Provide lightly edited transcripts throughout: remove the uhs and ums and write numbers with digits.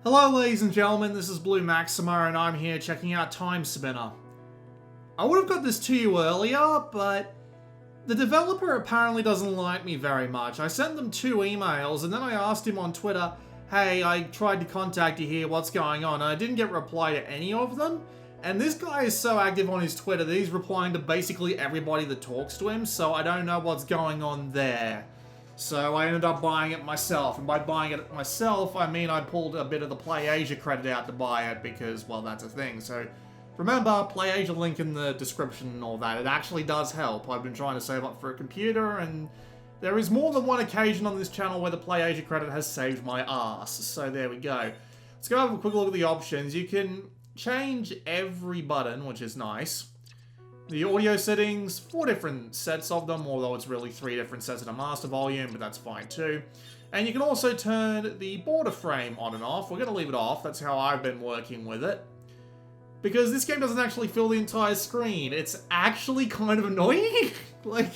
Hello ladies and gentlemen, this is Blue Maxima and I'm here checking out Timespinner. I would have got this to you earlier, but the developer apparently doesn't like me very much. I sent them 2 emails and then I asked him on Twitter, hey, I tried to contact you here, what's going on? And I didn't get a reply to any of them. And this guy is so active on his Twitter that he's replying to basically everybody that talks to him, so I don't know what's going on there. So I ended up buying it myself, and by buying it myself, I mean I pulled a bit of the PlayAsia credit out to buy it because, well, that's a thing. So remember, PlayAsia link in the description and all that. It actually does help. I've been trying to save up for a computer, and there is more than one occasion on this channel where the PlayAsia credit has saved my ass. So there we go. Let's go have a quick look at the options. You can change every button, which is nice. The audio settings, 4 different sets of them, although it's really 3 different sets in a master volume, but that's fine too. And you can also turn the border frame on and off. We're going to leave it off, that's how I've been working with it. Because this game doesn't actually fill the entire screen. It's actually kind of annoying. Like,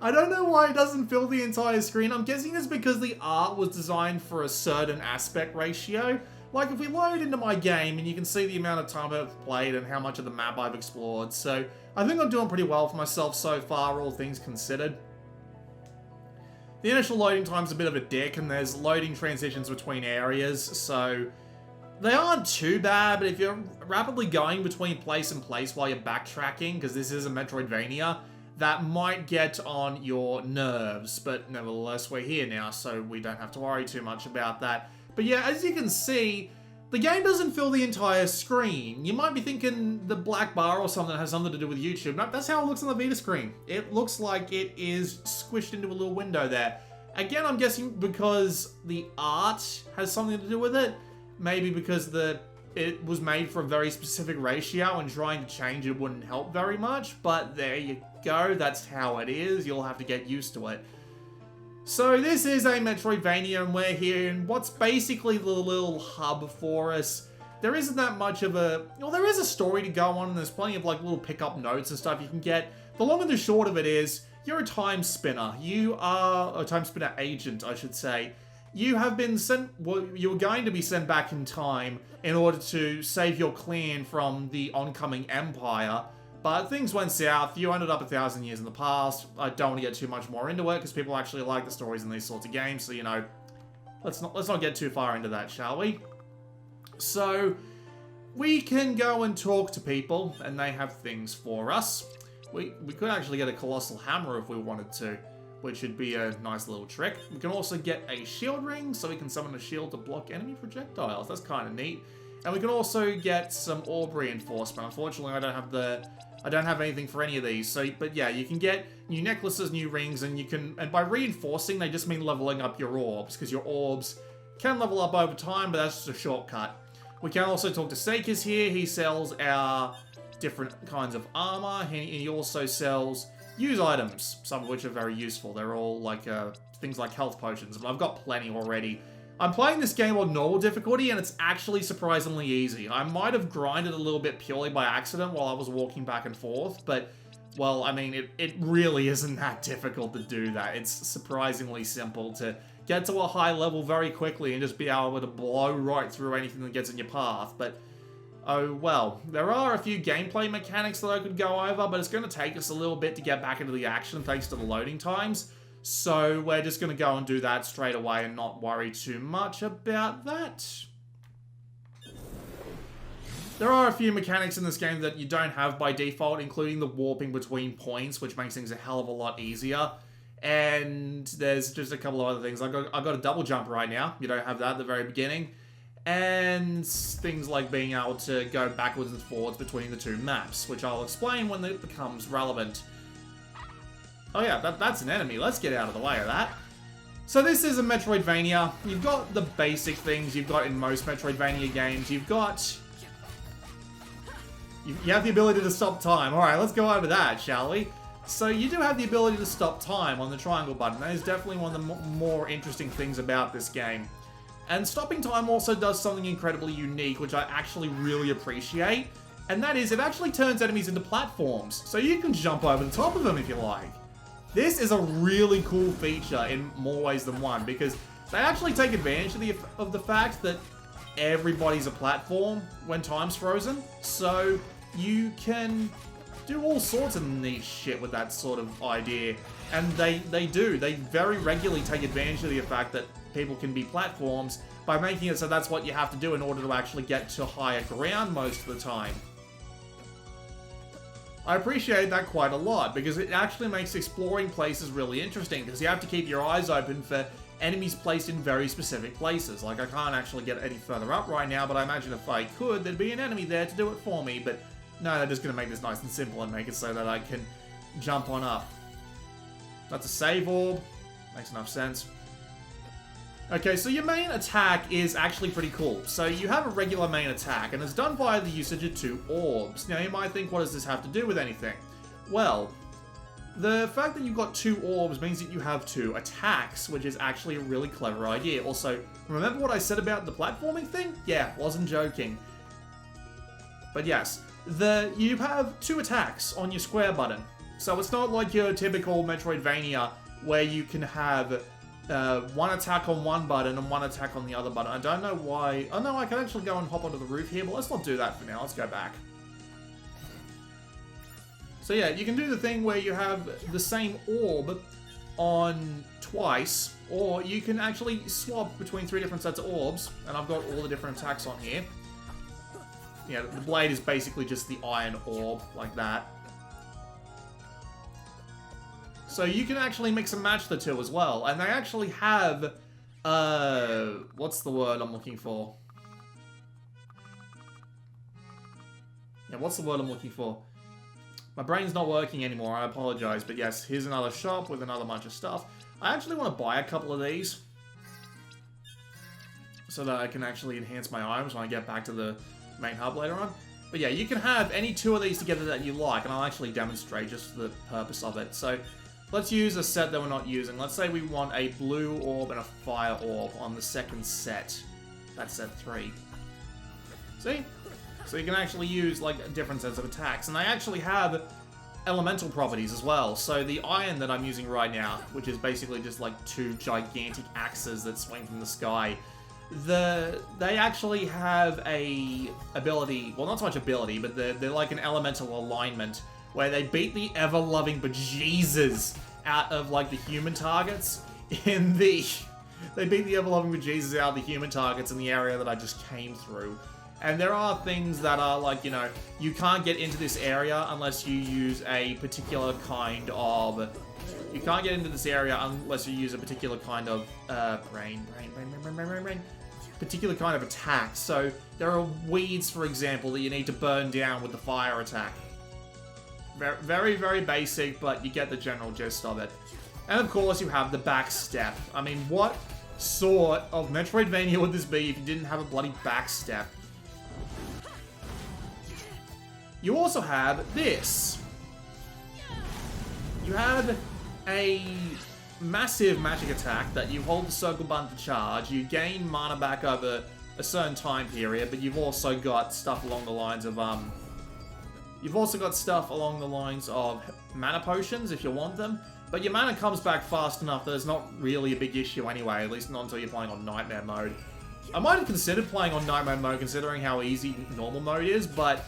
I don't know why it doesn't fill the entire screen. I'm guessing it's because the art was designed for a certain aspect ratio. Like, if we load into my game, and you can see the amount of time I've played and how much of the map I've explored, so I think I'm doing pretty well for myself so far, all things considered. The initial loading time's a bit of a dick, and there's loading transitions between areas, so they aren't too bad, but if you're rapidly going between place and place while you're backtracking, because this is a Metroidvania, that might get on your nerves, but nevertheless, we're here now, so we don't have to worry too much about that. But yeah, as you can see, the game doesn't fill the entire screen. You might be thinking the black bar or something has something to do with YouTube. No, that's how it looks on the Vita screen. It looks like it is squished into a little window there. Again, I'm guessing because the art has something to do with it. Maybe because it was made for a very specific ratio and trying to change it wouldn't help very much. But there you go, that's how it is. You'll have to get used to it. So this is a Metroidvania and we're here in what's basically the little hub for us. There isn't that much of a... Well, there is a story to go on and there's plenty of like little pickup notes and stuff you can get. The long and the short of it is, you're a time spinner. You are a time spinner agent, I should say. You have been sent... Well, you're going to be sent back in time in order to save your clan from the oncoming empire. But things went south, you ended up 1,000 years in the past. I don't want to get too much more into it, because people actually like the stories in these sorts of games, so, you know, let's not get too far into that, shall we? So, we can go and talk to people, and they have things for us. We could actually get a colossal hammer if we wanted to, which would be a nice little trick. We can also get a shield ring, so we can summon a shield to block enemy projectiles. That's kind of neat. And we can also get some orb reinforcement. Unfortunately, I don't have anything for any of these. So, but yeah, you can get new necklaces, new rings, and and by reinforcing, they just mean leveling up your orbs, because your orbs can level up over time, but that's just a shortcut. We can also talk to Sakis here. He sells our different kinds of armor, and he also sells use items, some of which are very useful. They're all like things like health potions, but I've got plenty already. I'm playing this game on normal difficulty, and it's actually surprisingly easy. I might have grinded a little bit purely by accident while I was walking back and forth, but, well, I mean, it really isn't that difficult to do that. It's surprisingly simple to get to a high level very quickly and just be able to blow right through anything that gets in your path, but, oh well. There are a few gameplay mechanics that I could go over, but it's going to take us a little bit to get back into the action thanks to the loading times. So we're just going to go and do that straight away and not worry too much about that. There are a few mechanics in this game that you don't have by default, including the warping between points, which makes things a hell of a lot easier. And there's just a couple of other things. I've got a double jump right now. You don't have that at the very beginning. And things like being able to go backwards and forwards between the 2 maps, which I'll explain when it becomes relevant. Oh yeah, that's an enemy. Let's get out of the way of that. So this is a Metroidvania. You've got the basic things you've got in most Metroidvania games. You have the ability to stop time. Alright, let's go over that, shall we? So you do have the ability to stop time on the triangle button. That is definitely one of the more interesting things about this game. And stopping time also does something incredibly unique, which I actually really appreciate. And that is, it actually turns enemies into platforms. So you can jump over the top of them if you like. This is a really cool feature in more ways than one, because they actually take advantage of the fact that everybody's a platform when time's frozen. So you can do all sorts of neat shit with that sort of idea. And they do. They very regularly take advantage of the fact that people can be platforms by making it so that's what you have to do in order to actually get to higher ground most of the time. I appreciate that quite a lot, because it actually makes exploring places really interesting, because you have to keep your eyes open for enemies placed in very specific places. Like, I can't actually get any further up right now, but I imagine if I could, there'd be an enemy there to do it for me, but no, they're just going to make this nice and simple and make it so that I can jump on up. That's a save orb. Makes enough sense. Okay, so your main attack is actually pretty cool. So you have a regular main attack, and it's done via the usage of 2 orbs. Now you might think, what does this have to do with anything? Well, the fact that you've got 2 orbs means that you have 2 attacks, which is actually a really clever idea. Also, remember what I said about the platforming thing? Yeah, wasn't joking. But yes, you have 2 attacks on your square button. So it's not like your typical Metroidvania where you can have one attack on one button and one attack on the other button. I don't know why. Oh no, I can actually go and hop onto the roof here, but let's not do that for now. Let's go back. So yeah, you can do the thing where you have the same orb on twice, or you can actually swap between 3 different sets of orbs, and I've got all the different attacks on here. Yeah, the blade is basically just the iron orb, like that. So you can actually mix and match the 2 as well. And they actually have, what's the word I'm looking for? Yeah, what's the word I'm looking for? My brain's not working anymore, I apologize. But yes, here's another shop with another bunch of stuff. I actually want to buy a couple of these, so that I can actually enhance my items when I get back to the main hub later on. But yeah, you can have any 2 of these together that you like, and I'll actually demonstrate just for the purpose of it. So let's use a set that we're not using. Let's say we want a blue orb and a fire orb on the second set. That's set 3. See? So you can actually use, like, different sets of attacks. And they actually have elemental properties as well. So the iron that I'm using right now, which is basically just, like, 2 gigantic axes that swing from the sky, they actually have a ability, well, not so much ability, but they're like an elemental alignment, where they beat the ever-loving bejesus out of, like, the human targets in the... They beat the ever-loving bejesus out of the human targets in the area that I just came through. And there are things that are, like, you know, you can't get into this area unless you use a particular kind of... You can't get into this area unless you use a particular kind of, particular kind of attack. So, there are weeds, for example, that you need to burn down with the fire attack. Very, very basic, but you get the general gist of it. And of course, you have the backstep. I mean, what sort of Metroidvania would this be if you didn't have a bloody backstep? You also have this. You have a massive magic attack that you hold the circle button to charge. You gain mana back over a certain time period, but you've also got stuff along the lines of, mana potions if you want them. But your mana comes back fast enough that it's not really a big issue anyway, at least not until you're playing on Nightmare mode. I might have considered playing on Nightmare mode considering how easy normal mode is, but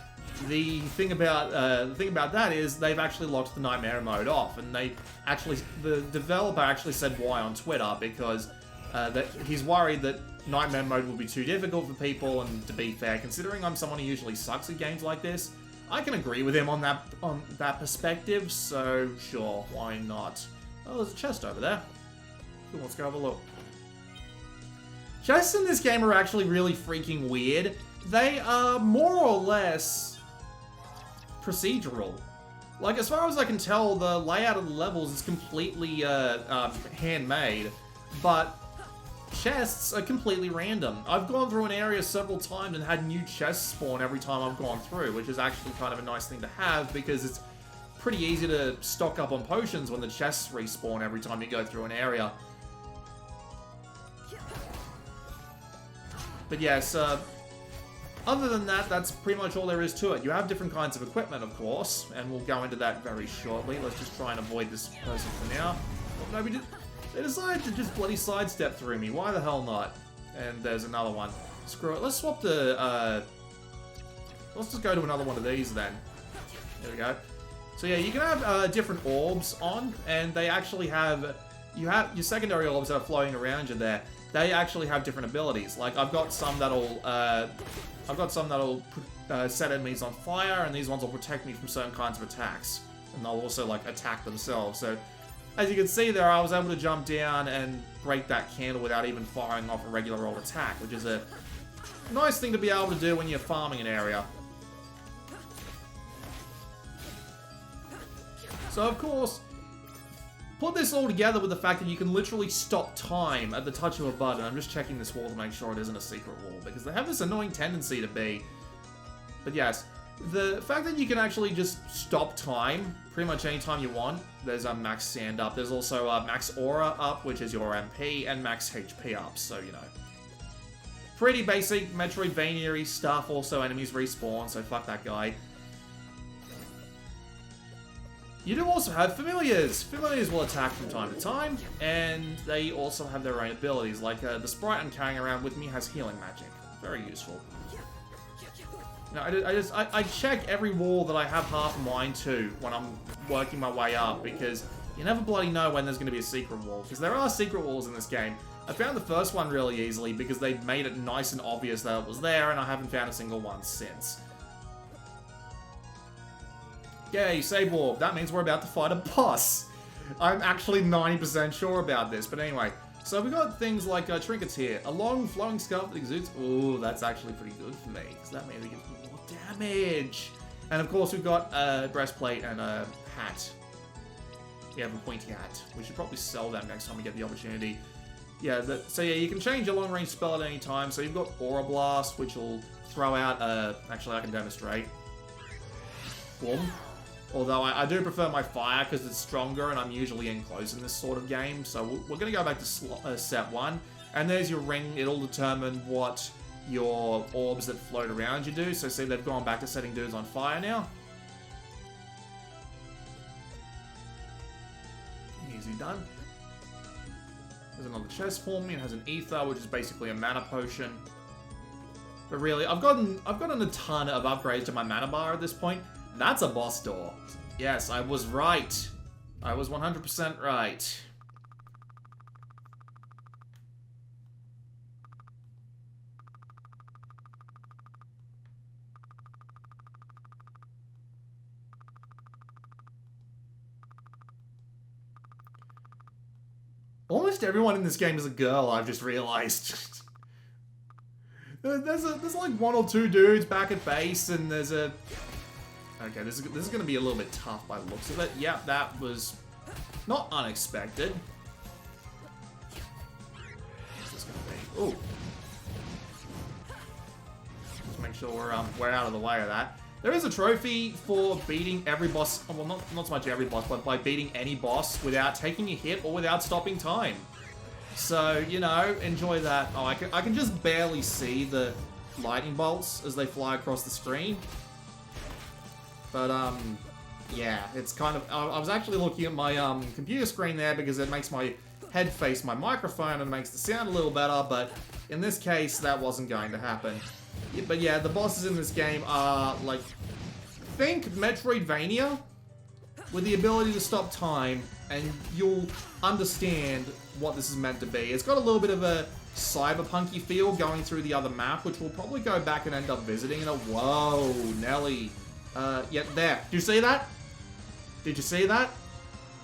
the thing about that is they've actually locked the Nightmare mode off, and the developer actually said why on Twitter, because that he's worried that Nightmare mode will be too difficult for people. And to be fair, considering I'm someone who usually sucks at games like this, I can agree with him on that perspective. So sure, why not? Oh, there's a chest over there. Cool, let's go have a look. Chests in this game are actually really freaking weird. They are more or less procedural. Like, as far as I can tell, the layout of the levels is completely handmade, but chests are completely random. I've gone through an area several times and had new chests spawn every time I've gone through, which is actually kind of a nice thing to have, because it's pretty easy to stock up on potions when the chests respawn every time you go through an area. But yes, other than that, that's pretty much all there is to it. You have different kinds of equipment, of course, and we'll go into that very shortly. Let's just try and avoid this person for now. Well, no, they decided to just bloody sidestep through me. Why the hell not? And there's another one. Screw it. Let's swap the, let's just go to another one of these then. There we go. So yeah, you can have different orbs on, and they actually have... You have your secondary orbs that are floating around you there. They actually have different abilities. Like, I've got some that'll set enemies on fire, and these ones will protect me from certain kinds of attacks. And they'll also, like, attack themselves. So, as you can see there, I was able to jump down and break that candle without even firing off a regular old attack, which is a nice thing to be able to do when you're farming an area. So, of course, put this all together with the fact that you can literally stop time at the touch of a button. I'm just checking this wall to make sure it isn't a secret wall, because they have this annoying tendency to be. But yes, the fact that you can actually just stop time pretty much anytime you want. There's a max sand up. There's also a max aura up, which is your MP, and max HP up, so, you know. Pretty basic Metroidvania-y stuff. Also, enemies respawn, so fuck that guy. You do also have familiars. Familiars will attack from time to time, and they also have their own abilities. Like the sprite I'm carrying around with me has healing magic. Very useful. Now, I check every wall that I have half a mind to when I'm working my way up, because you never bloody know when there's going to be a secret wall. Because there are secret walls in this game. I found the first one really easily because they made it nice and obvious that it was there, and I haven't found a single one since. Yay, save warp. That means we're about to fight a boss. I'm actually 90% sure about this, but anyway. So we got things like trinkets here. A long flowing scarf that exudes. Ooh, that's actually pretty good for me, because that means it gives me more damage. And of course we've got a breastplate and a hat. We have a pointy hat. We should probably sell that next time we get the opportunity. Yeah, so yeah, you can change your long range spell at any time. So you've got Aura Blast, which will throw out, actually I can demonstrate. Boom. Although I do prefer my fire because it's stronger and I'm usually in close in this sort of game. So we're going to go back to set 1. And there's your ring. It'll determine what your orbs that float around you do. So see, they've gone back to setting dudes on fire now. Easy done. There's another chest for me. It has an ether, which is basically a mana potion. But really, I've gotten a ton of upgrades to my mana bar at this point. That's a boss door. Yes, I was right. I was 100% right. Almost everyone in this game is a girl, I've just realized. There's like 1 or 2 dudes back at base, and there's a... Okay, this is going to be a little bit tough by the looks of it. Yep, that was not unexpected. What's this going to be? Ooh. Just make sure we're out of the way of that. There is a trophy for beating every boss. Well, not so much every boss, but by beating any boss without taking a hit or without stopping time. So, you know, enjoy that. Oh, I can just barely see the lightning bolts as they fly across the screen. But, yeah, it's kind of... I was actually looking at my computer screen there because it makes my head face my microphone and makes the sound a little better, but in this case, that wasn't going to happen. Yeah, but yeah, the bosses in this game are, like... Think Metroidvania with the ability to stop time, and you'll understand what this is meant to be. It's got a little bit of a cyberpunky feel going through the other map, which we'll probably go back and end up visiting. And whoa, Nelly. Yeah, there. Do you see that? Did you see that?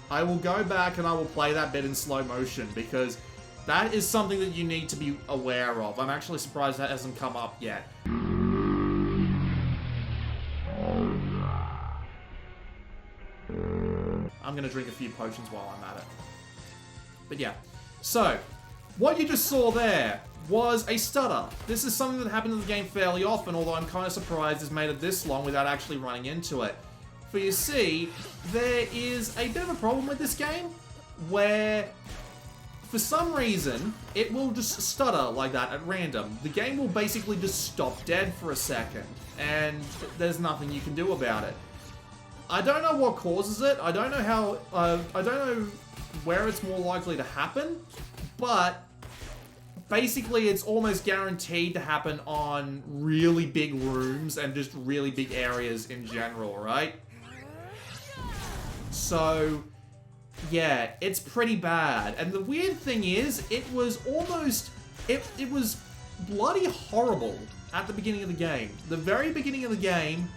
I will go back and I will play that bit in slow motion because that is something that you need to be aware of. I'm actually surprised that hasn't come up yet. I'm going to drink a few potions while I'm at it. But yeah. So, what you just saw there was a stutter. This is something that happens in the game fairly often, although I'm kind of surprised it's made it this long without actually running into it. For you see, there is a bit of a problem with this game, where, for some reason, it will just stutter like that at random. The game will basically just stop dead for a second, and there's nothing you can do about it. I don't know what causes it, I don't know how, I don't know where it's more likely to happen, but basically, it's almost guaranteed to happen on really big rooms and just really big areas in general, right? So, yeah, it's pretty bad. And the weird thing is, it was almost... It was bloody horrible at the beginning of the game. The very beginning of the game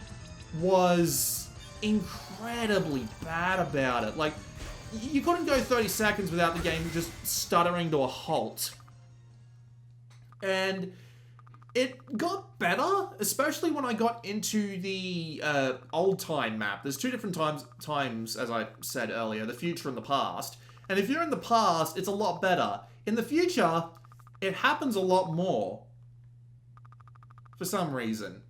was incredibly bad about it. Like, you couldn't go 30 seconds without the game just stuttering to a halt. And it got better, especially when I got into the old time map. There's two different times, as I said earlier, the future and the past. And if you're in the past, it's a lot better. In the future, it happens a lot more. For some reason.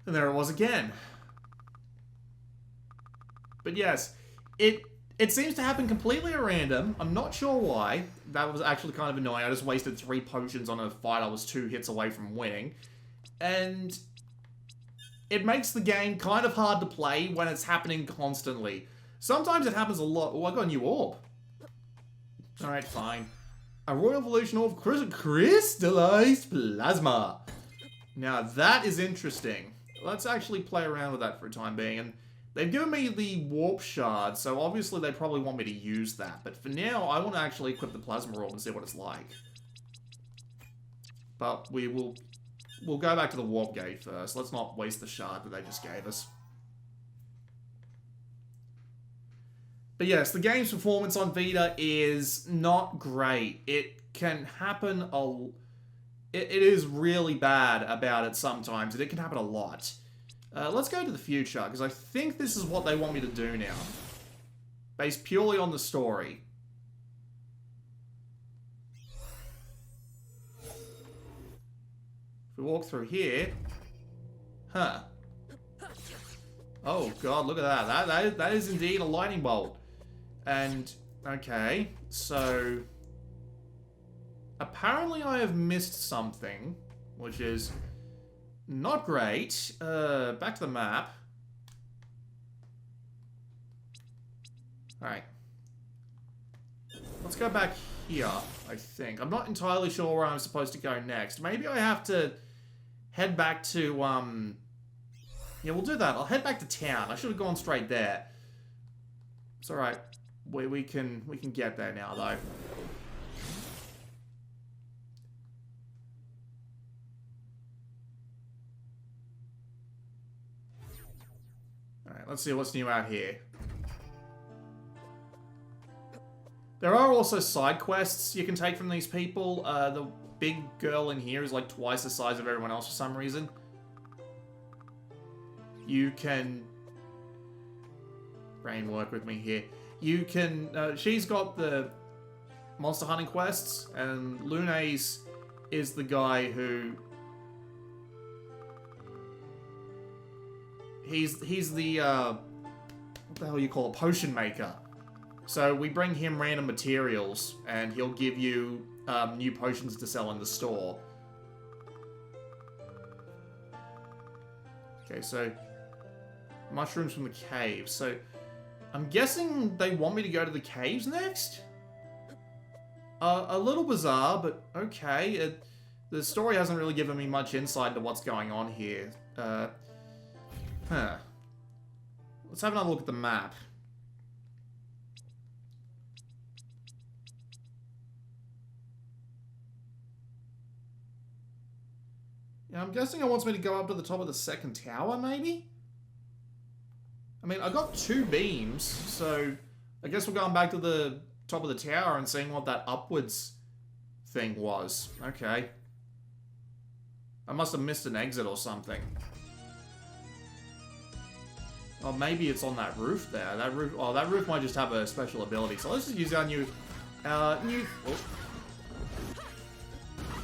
And there it was again. But yes, it seems to happen completely at random. I'm not sure why. That was actually kind of annoying. I just wasted 3 potions on a fight I was 2 hits away from winning. And it makes the game kind of hard to play when it's happening constantly. Sometimes it happens a lot. Oh, I got a new orb. Alright, fine. A Royal Evolution Orb crystallized plasma. Now that is interesting. Let's actually play around with that for a time being. And they've given me the warp shard, so obviously they probably want me to use that. But for now, I want to actually equip the plasma orb and see what it's like. But we'll go back to the warp gate first. Let's not waste the shard that they just gave us. But yes, the game's performance on Vita is not great. It can happen it is really bad about it sometimes, and it can happen a lot. Let's go to the future, because I think this is what they want me to do now. Based purely on the story. If we walk through here... Huh. Oh god, look at that. That is indeed a lightning bolt. And, okay, so... Apparently I have missed something, which is not great. Back to the map. Alright. Let's go back here, I think. I'm not entirely sure where I'm supposed to go next. Maybe I have to head back to, yeah, we'll do that. I'll head back to town. I should have gone straight there. It's alright. We can get there now, though. Alright, let's see what's new out here. There are also side quests you can take from these people. The big girl in here is like twice the size of everyone else for some reason. You can... Brain, work with me here. You can... she's got the monster hunting quests, and Lunes is the guy who... He's the, what the hell you call it? Potion maker. So we bring him random materials, and he'll give you new potions to sell in the store. Okay, so mushrooms from the caves. So I'm guessing they want me to go to the caves next? A little bizarre, but okay. The story hasn't really given me much insight into what's going on here. Huh. Let's have another look at the map. Yeah, I'm guessing it wants me to go up to the top of the second tower, maybe? I mean, I got 2 beams, so I guess we're going back to the top of the tower and seeing what that upwards thing was. Okay. I must have missed an exit or something. Oh, maybe it's on that roof there. That roof. Oh, that roof might just have a special ability. So let's just use our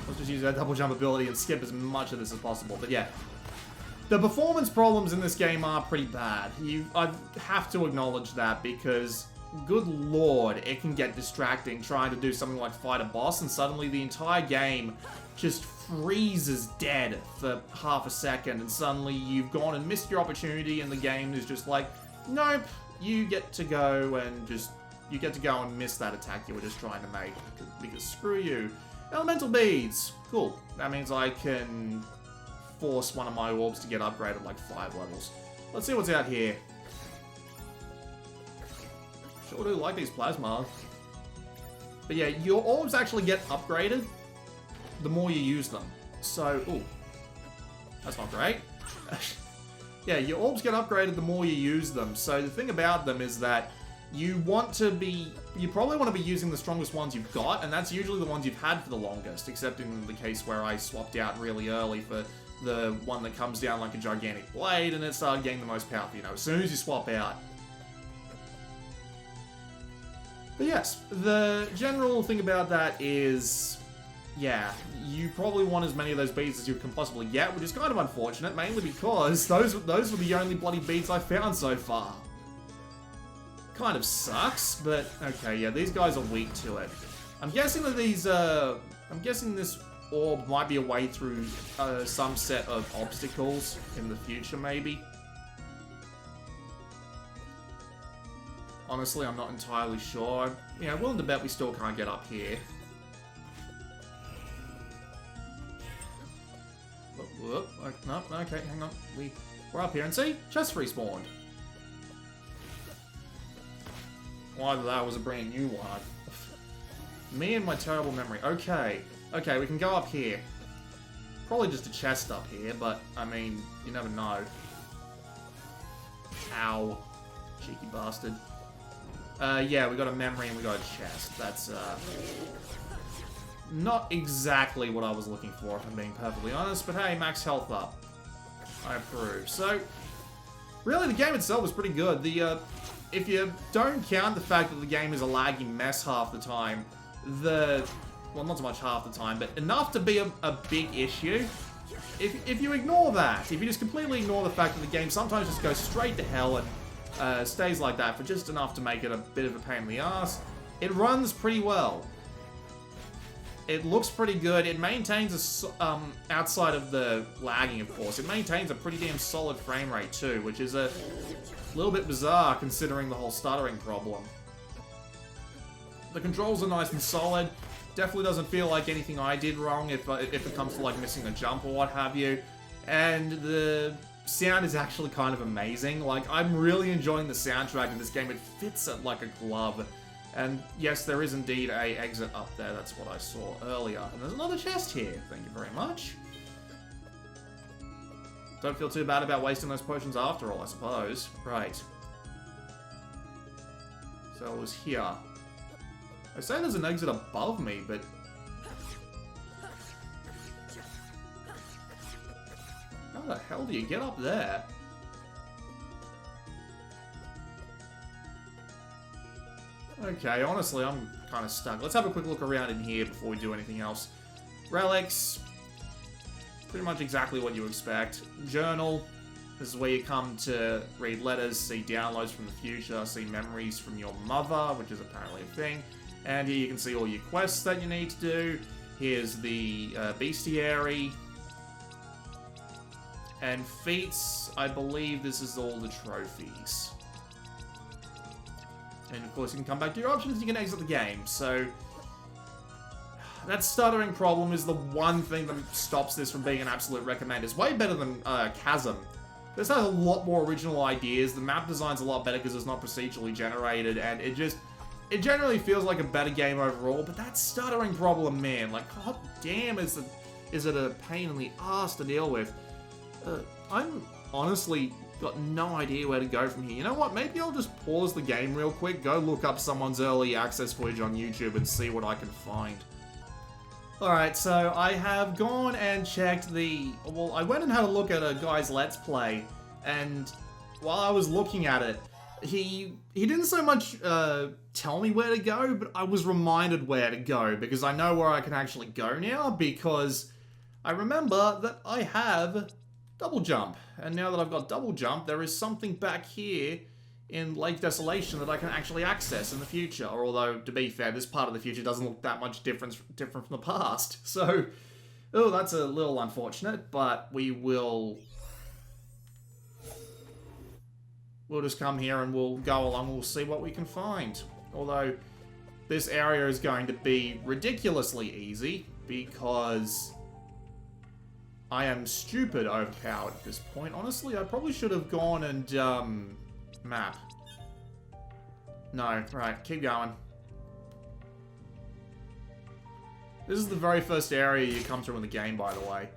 let's just use our double jump ability and skip as much of this as possible. But yeah, the performance problems in this game are pretty bad. I have to acknowledge that, because good lord, it can get distracting trying to do something like fight a boss, and suddenly the entire game just freezes dead for half a second, and suddenly you've gone and missed your opportunity, and the game is just like, nope, you get to go and miss that attack you were just trying to make, because screw you. Elemental beads, cool. That means I can force one of my orbs to get upgraded like 5 levels. Let's see what's out here. Sure do like these plasma. But yeah, your orbs actually get upgraded the more you use them. So, ooh, that's not great. Yeah, your orbs get upgraded the more you use them. So the thing about them is that you probably want to be using the strongest ones you've got, and that's usually the ones you've had for the longest, except in the case where I swapped out really early for the one that comes down like a gigantic blade, and it started getting the most powerful, as soon as you swap out. But yes, the general thing about that is, yeah, you probably want as many of those beads as you can possibly get, which is kind of unfortunate, mainly because those were the only bloody beads I found so far. Kind of sucks, but okay, yeah, these guys are weak to it. I'm guessing that I'm guessing this orb might be a way through some set of obstacles in the future, maybe. Honestly, I'm not entirely sure. Yeah, willing to bet we still can't get up here. Whoop, no, okay, hang on. We're up here, and see? Chest respawned. Why, that was a brand new one. Me and my terrible memory. Okay, we can go up here. Probably just a chest up here, but, I mean, you never know. Ow. Cheeky bastard. Yeah, we got a memory and we got a chest. That's, not exactly what I was looking for, if I'm being perfectly honest, but hey, max health up. I approve. So, really, the game itself was pretty good. If you don't count the fact that the game is a laggy mess half the time, well, not so much half the time, but enough to be a big issue. If you ignore that, if you just completely ignore the fact that the game sometimes just goes straight to hell and stays like that for just enough to make it a bit of a pain in the ass, it runs pretty well. It looks pretty good. It maintains outside of the lagging, of course, it maintains a pretty damn solid frame rate too, which is a little bit bizarre considering the whole stuttering problem. The controls are nice and solid. Definitely doesn't feel like anything I did wrong if it comes to like missing a jump or what have you. And the sound is actually kind of amazing. Like, I'm really enjoying the soundtrack in this game. It fits it like a glove. And yes, there is indeed a exit up there. That's what I saw earlier. And there's another chest here. Thank you very much. Don't feel too bad about wasting those potions after all, I suppose. Right. So it was here. I say there's an exit above me, but... how the hell do you get up there? Okay, honestly, I'm kind of stuck. Let's have a quick look around in here before we do anything else. Relics. Pretty much exactly what you expect. Journal. This is where you come to read letters, see downloads from the future, see memories from your mother, which is apparently a thing. And here you can see all your quests that you need to do. Here's the bestiary. And feats, I believe this is all the trophies. And of course you can come back to your options and you can exit the game. So that stuttering problem is the one thing that stops this from being an absolute recommend. It's way better than Chasm. This has a lot more original ideas. The map design's a lot better because it's not procedurally generated, and it generally feels like a better game overall. But that stuttering problem, man, like, god damn, is it a pain in the ass to deal with. I'm honestly got no idea where to go from here. You know what? Maybe I'll just pause the game real quick, go look up someone's early access footage on YouTube and see what I can find. Alright, so I have gone and checked well, I went and had a look at a guy's Let's Play, and while I was looking at it, he didn't so much tell me where to go, but I was reminded where to go, because I know where I can actually go now, because I remember that I have double jump. And now that I've got double jump, there is something back here in Lake Desolation that I can actually access in the future. Or although, to be fair, this part of the future doesn't look that much different from the past. So, oh, that's a little unfortunate, but we'll just come here and we'll go along and we'll see what we can find. Although, this area is going to be ridiculously easy because I am stupid overpowered at this point. Honestly, I probably should have gone and, map. No, right, keep going. This is the very first area you come through in the game, by the way.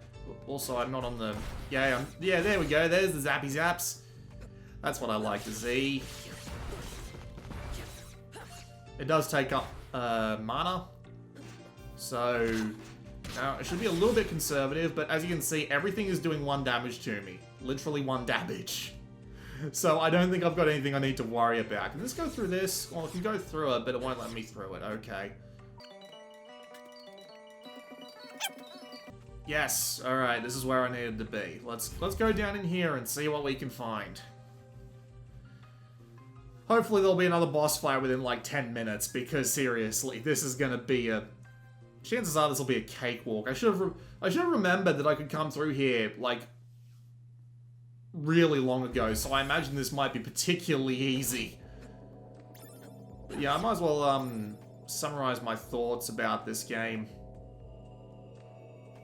Also, I'm not on the... Yeah, there we go. There's the zappy zaps. That's what I like to see. It does take up mana. So, now it should be a little bit conservative, but as you can see, everything is doing 1 damage to me. Literally 1 damage. So I don't think I've got anything I need to worry about. Can this go through this? Well, it can go through it, but it won't let me through it. Okay. Yes. Alright, this is where I needed to be. Let's go down in here and see what we can find. Hopefully there'll be another boss fight within like 10 minutes, because seriously, this is gonna be a... Chances are this will be a cakewalk. I should have remembered that I could come through here, like, really long ago, so I imagine this might be particularly easy. But yeah, I might as well, summarize my thoughts about this game.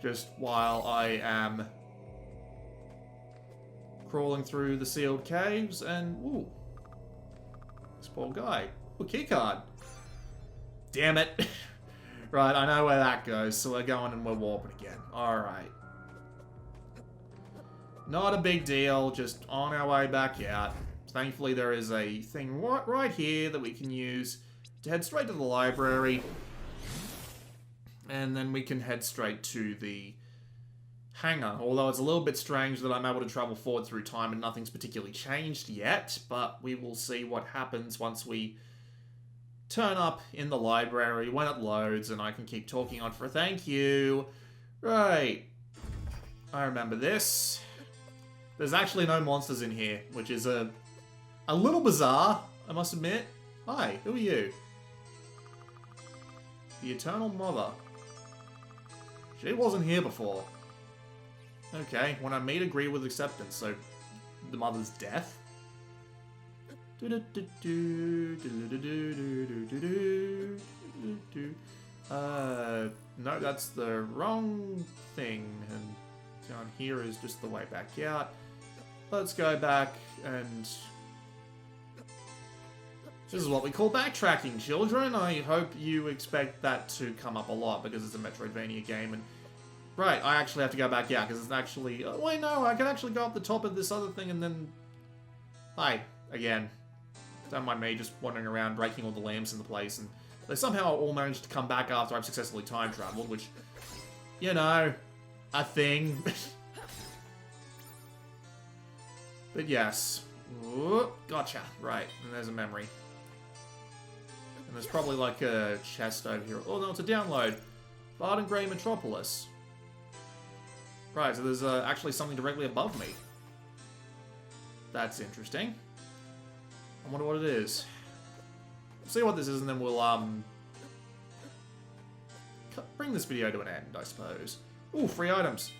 Just while I am crawling through the sealed caves, and, ooh. This poor guy. Ooh, keycard. Damn it. Right, I know where that goes, so we're going and we're warping again. Alright. Not a big deal, just on our way back out. Thankfully, there is a thing right here that we can use to head straight to the library. And then we can head straight to the hangar. Although it's a little bit strange that I'm able to travel forward through time and nothing's particularly changed yet. But we will see what happens once we turn up in the library when it loads, and I can keep talking on for thank you. Right. I remember this. There's actually no monsters in here, which is a little bizarre, I must admit. Hi, who are you? The Eternal Mother. She wasn't here before. Okay, when I meet, agree with acceptance, so the mother's death? No, that's the wrong thing, and down here is just the way back out. Let's go back, and this is what we call backtracking, children. I hope you expect that to come up a lot, because it's a Metroidvania game, and right, I actually have to go back out, because it's actually... Oh, wait, no, I can actually go up the top of this other thing, and then... Hi, again. Don't mind me just wandering around, breaking all the lamps into place, and they somehow all managed to come back after I've successfully time-traveled, which, you know, a thing. But yes. Ooh, gotcha. Right, and there's a memory. And there's probably like a chest over here. Oh no, it's a download. Barden Grey Metropolis. Right, so there's actually something directly above me. That's interesting. I wonder what it is. We'll see what this is, and then we'll, bring this video to an end, I suppose. Ooh, free items.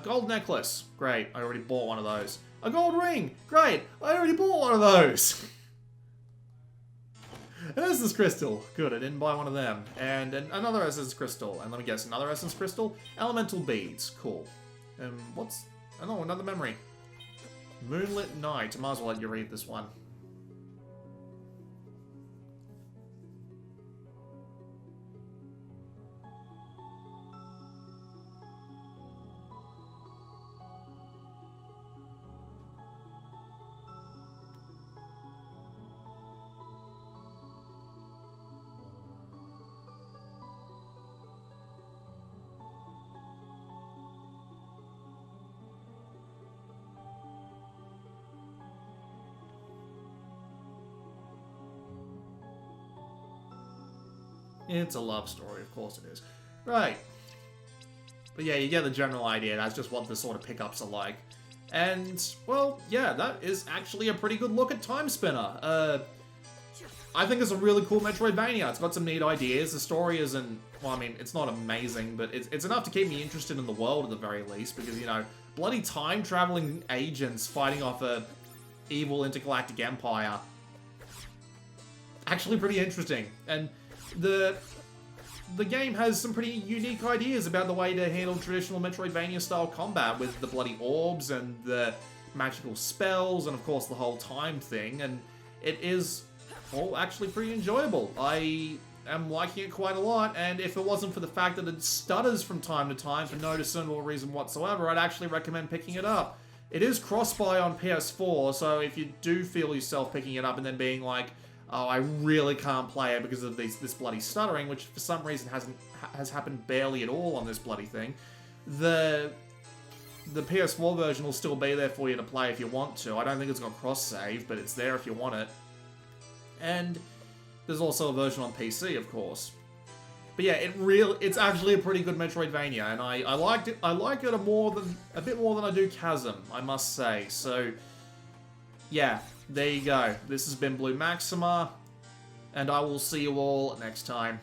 Gold necklace. Great, I already bought one of those. A gold ring. Great, I already bought one of those. An essence crystal. Good, I didn't buy one of them. And another essence crystal. And let me guess, another essence crystal? Elemental beads. Cool. What's... Oh no, another memory. Moonlit Night. I might as well let you read this one. It's a love story, of course it is. Right. But yeah, you get the general idea. That's just what the sort of pickups are like. And, well, yeah, that is actually a pretty good look at Timespinner. I think it's a really cool Metroidvania. It's got some neat ideas. The story isn't, well, I mean, it's not amazing, but it's enough to keep me interested in the world at the very least, because, you know, bloody time-traveling agents fighting off a evil intergalactic empire. Actually pretty interesting. And the game has some pretty unique ideas about the way to handle traditional Metroidvania-style combat with the bloody orbs and the magical spells and, of course, the whole time thing. And it is all actually pretty enjoyable. I am liking it quite a lot, and if it wasn't for the fact that it stutters from time to time for no discernible reason whatsoever, I'd actually recommend picking it up. It is cross-buy on PS4, so if you do feel yourself picking it up and then being like, oh, I really can't play it because of this bloody stuttering, which for some reason has happened barely at all on this bloody thing, the PS4 version will still be there for you to play if you want to. I don't think it's got cross-save, but it's there if you want it. And there's also a version on PC, of course. But yeah, it's actually a pretty good Metroidvania, and I liked it. I like it a bit more than I do Chasm, I must say. So yeah, there you go. This has been Blue Maxima, and I will see you all next time.